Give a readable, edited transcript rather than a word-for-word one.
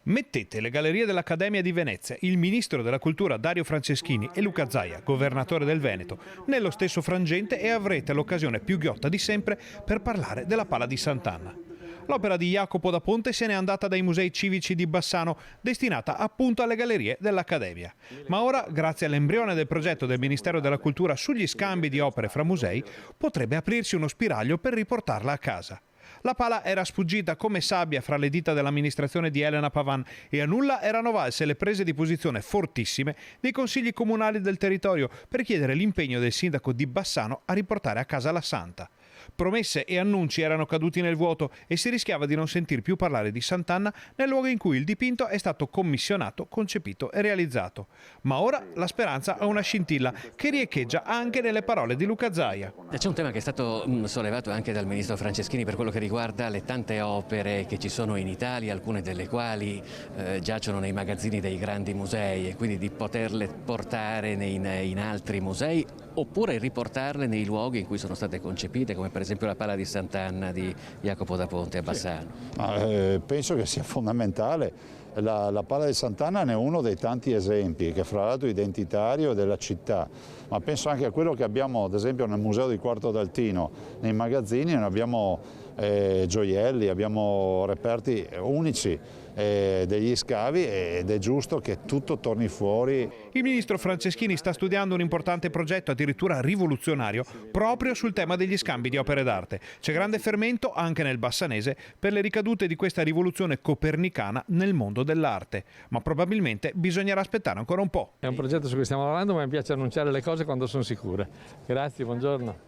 Mettete le gallerie dell'Accademia di Venezia, il ministro della cultura Dario Franceschini e Luca Zaia, governatore del Veneto, nello stesso frangente e avrete l'occasione più ghiotta di sempre per parlare della Pala di Sant'Anna. L'opera di Jacopo da Ponte se n'è andata dai musei civici di Bassano, destinata appunto alle gallerie dell'Accademia. Ma ora, grazie all'embrione del progetto del Ministero della Cultura sugli scambi di opere fra musei, potrebbe aprirsi uno spiraglio per riportarla a casa. La pala era sfuggita come sabbia fra le dita dell'amministrazione di Elena Pavan e a nulla erano valse le prese di posizione fortissime dei consigli comunali del territorio per chiedere l'impegno del sindaco di Bassano a riportare a casa la Santa. Promesse e annunci erano caduti nel vuoto e si rischiava di non sentir più parlare di Sant'Anna nel luogo in cui il dipinto è stato commissionato, concepito e realizzato. Ma ora la speranza ha una scintilla che riecheggia anche nelle parole di Luca Zaia. C'è un tema che è stato sollevato anche dal ministro Franceschini per quello che riguarda le tante opere che ci sono in Italia, alcune delle quali giacciono nei magazzini dei grandi musei, e quindi di poterle portare in altri musei oppure riportarle nei luoghi in cui sono state concepite, come per esempio la Pala di Sant'Anna di Jacopo da Ponte a Bassano. Penso che sia fondamentale. La Pala di Sant'Anna ne è uno dei tanti esempi, che fra l'altro è identitario della città, ma penso anche a quello che abbiamo ad esempio nel Museo di Quarto d'Altino. Nei magazzini noi abbiamo gioielli, abbiamo reperti unici degli scavi, ed è giusto che tutto torni fuori. Il ministro Franceschini sta studiando un importante progetto, addirittura rivoluzionario, proprio sul tema degli scambi di opere d'arte. C'è grande fermento anche nel bassanese per le ricadute di questa rivoluzione copernicana nel mondo dell'arte, ma probabilmente bisognerà aspettare ancora un po'. È un progetto su cui stiamo lavorando, ma mi piace annunciare le cose quando sono sicure. Grazie, buongiorno.